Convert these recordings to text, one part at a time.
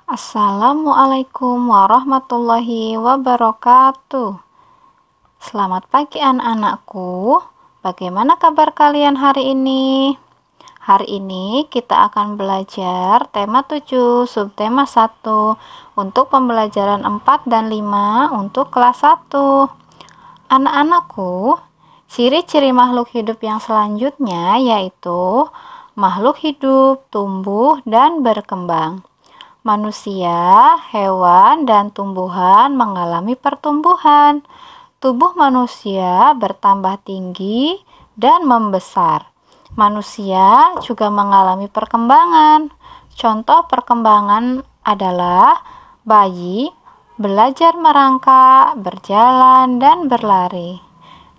Assalamualaikum warahmatullahi wabarakatuh. Selamat pagi anak-anakku. Bagaimana kabar kalian hari ini? Hari ini kita akan belajar tema 7, subtema 1 untuk pembelajaran 4 dan 5 untuk kelas 1. Anak-anakku, ciri-ciri makhluk hidup yang selanjutnya yaitu makhluk hidup, tumbuh, dan berkembang. Manusia, hewan, dan tumbuhan mengalami pertumbuhan. Tubuh manusia bertambah tinggi dan membesar. Manusia juga mengalami perkembangan. Contoh perkembangan adalah bayi belajar merangkak, berjalan, dan berlari.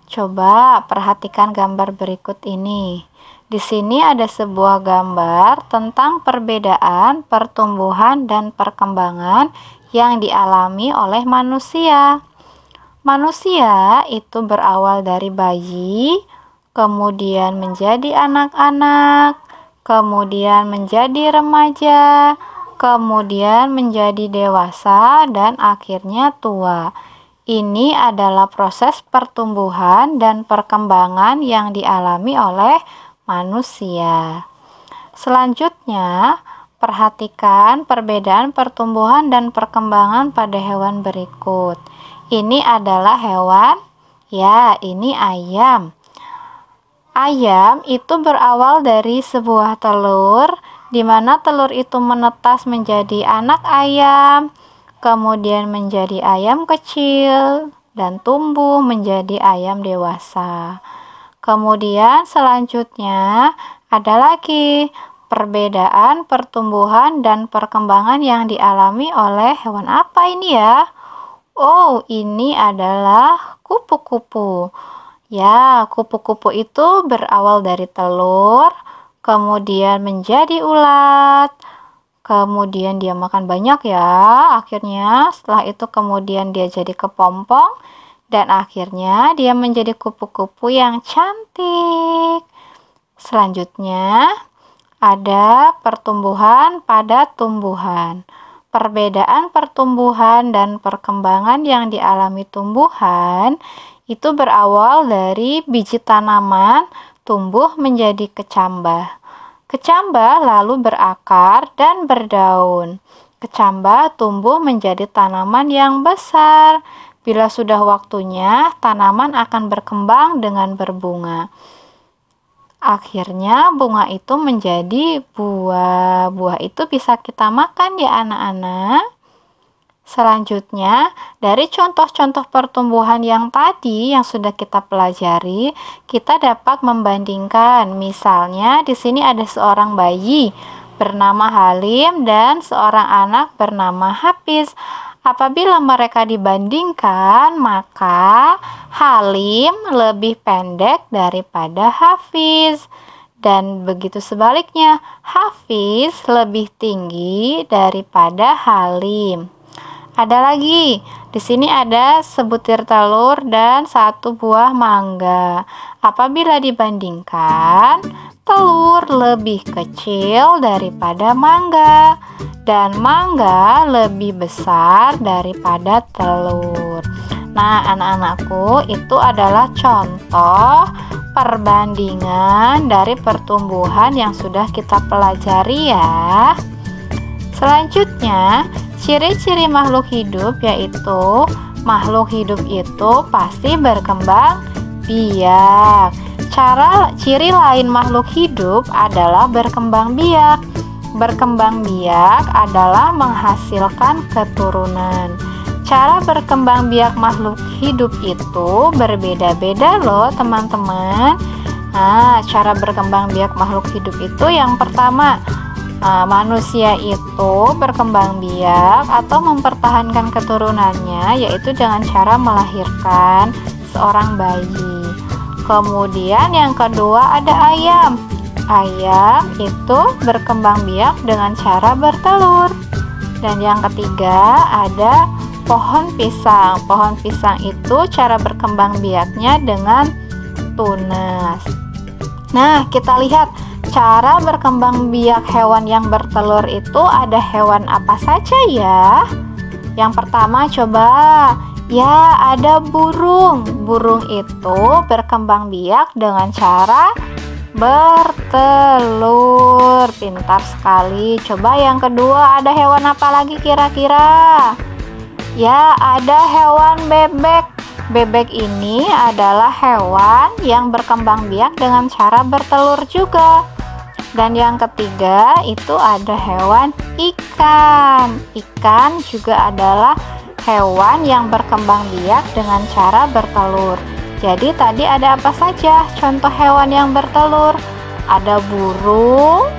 Coba perhatikan gambar berikut ini. Di sini ada sebuah gambar tentang perbedaan pertumbuhan dan perkembangan yang dialami oleh manusia. Manusia itu berawal dari bayi, kemudian menjadi anak-anak, kemudian menjadi remaja, kemudian menjadi dewasa, dan akhirnya tua. Ini adalah proses pertumbuhan dan perkembangan yang dialami oleh manusia. Selanjutnya, perhatikan perbedaan pertumbuhan dan perkembangan pada hewan berikut. Ini adalah hewan, ini ayam. Ayam itu berawal dari sebuah telur, di mana telur itu menetas menjadi anak ayam, kemudian menjadi ayam kecil, dan tumbuh menjadi ayam dewasa. Kemudian selanjutnya ada lagi perbedaan pertumbuhan dan perkembangan yang dialami oleh hewan apa ini ya? Oh, ini adalah kupu-kupu. Ya, kupu-kupu itu berawal dari telur, kemudian menjadi ulat, kemudian dia makan banyak ya, akhirnya setelah itu kemudian dia jadi kepompong, dan akhirnya dia menjadi kupu-kupu yang cantik. Selanjutnya ada pertumbuhan pada tumbuhan. Perbedaan pertumbuhan dan perkembangan yang dialami tumbuhan itu berawal dari biji tanaman tumbuh menjadi kecambah. Kecambah lalu berakar dan berdaun. Kecambah tumbuh menjadi tanaman yang besar. Bila sudah waktunya, tanaman akan berkembang dengan berbunga. Akhirnya bunga itu menjadi buah. Buah itu bisa kita makan ya anak-anak. Selanjutnya, dari contoh-contoh pertumbuhan yang tadi yang sudah kita pelajari, kita dapat membandingkan. Misalnya, di sini ada seorang bayi bernama Halim dan seorang anak bernama Hafiz. Apabila mereka dibandingkan, maka Halim lebih pendek daripada Hafiz. Dan begitu sebaliknya, Hafiz lebih tinggi daripada Halim. Ada lagi, di sini ada sebutir telur dan satu buah mangga. Apabila dibandingkan, telur lebih kecil daripada mangga dan mangga lebih besar daripada telur. Nah, anak-anakku, itu adalah contoh perbandingan dari pertumbuhan yang sudah kita pelajari ya. Selanjutnya, ciri-ciri makhluk hidup yaitu makhluk hidup itu pasti berkembang biak. Ciri lain makhluk hidup adalah berkembang biak. Berkembang biak adalah menghasilkan keturunan. Cara berkembang biak makhluk hidup itu berbeda-beda loh teman-teman. Nah, cara berkembang biak makhluk hidup itu yang pertama, manusia itu berkembang biak atau mempertahankan keturunannya yaitu dengan cara melahirkan seorang bayi. Kemudian yang kedua ada ayam. Ayam itu berkembang biak dengan cara bertelur. Dan yang ketiga ada pohon pisang. Pohon pisang itu cara berkembang biaknya dengan tunas. Nah, kita lihat cara berkembang biak hewan yang bertelur itu ada hewan apa saja ya? Yang pertama coba, ya ada burung. Burung itu berkembang biak dengan cara bertelur. Pintar sekali. Coba yang kedua, ada hewan apa lagi kira-kira? Ya, ada hewan bebek. Bebek ini adalah hewan yang berkembang biak dengan cara bertelur juga. Dan yang ketiga itu ada hewan ikan. Ikan juga adalah hewan yang berkembang biak dengan cara bertelur. Jadi tadi ada apa saja contoh hewan yang bertelur? Ada burung,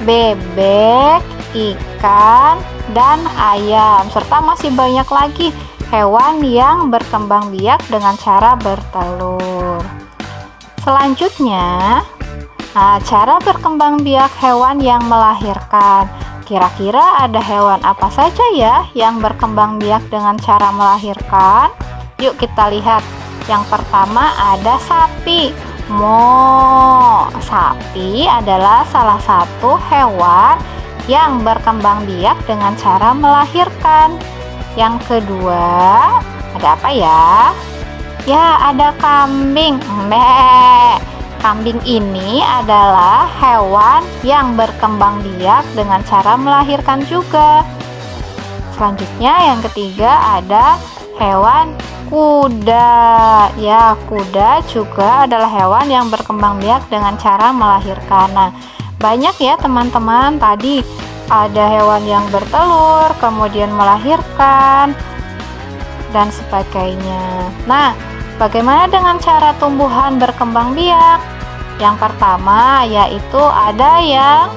bebek, ikan, dan ayam. Serta masih banyak lagi hewan yang berkembang biak dengan cara bertelur. Selanjutnya, cara berkembang biak hewan yang melahirkan. Kira-kira ada hewan apa saja ya yang berkembang biak dengan cara melahirkan? Yuk kita lihat. Yang pertama ada sapi. Sapi adalah salah satu hewan yang berkembang biak dengan cara melahirkan. Yang kedua, ada apa ya? Ya, ada kambing. Kambing ini adalah hewan yang berkembang biak dengan cara melahirkan juga. Selanjutnya, yang ketiga ada hewan kuda. Ya, kuda juga adalah hewan yang berkembang biak dengan cara melahirkan. Nah, banyak ya teman-teman, tadi ada hewan yang bertelur, kemudian melahirkan, dan sebagainya. Nah, bagaimana dengan cara tumbuhan berkembang biak? Yang pertama yaitu ada yang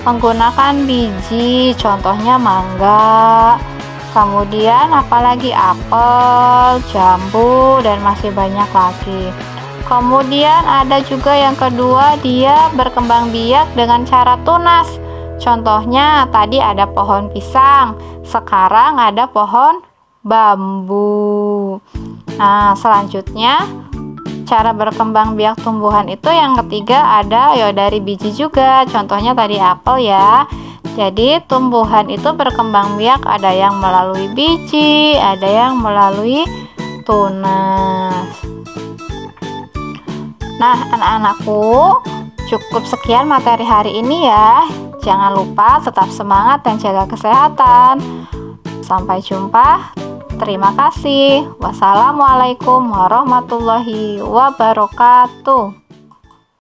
menggunakan biji, contohnya mangga, kemudian apalagi apel, jambu, dan masih banyak lagi. Kemudian ada juga yang kedua, dia berkembang biak dengan cara tunas. Contohnya tadi ada pohon pisang, sekarang ada pohon bambu. Nah, selanjutnya cara berkembang biak tumbuhan itu yang ketiga ada ya dari biji juga. Contohnya tadi apel ya. Jadi tumbuhan itu berkembang biak ada yang melalui biji, ada yang melalui tunas. Nah, anak-anakku, cukup sekian materi hari ini ya. Jangan lupa tetap semangat dan jaga kesehatan. Sampai jumpa. Terima kasih. Wassalamualaikum warahmatullahi wabarakatuh.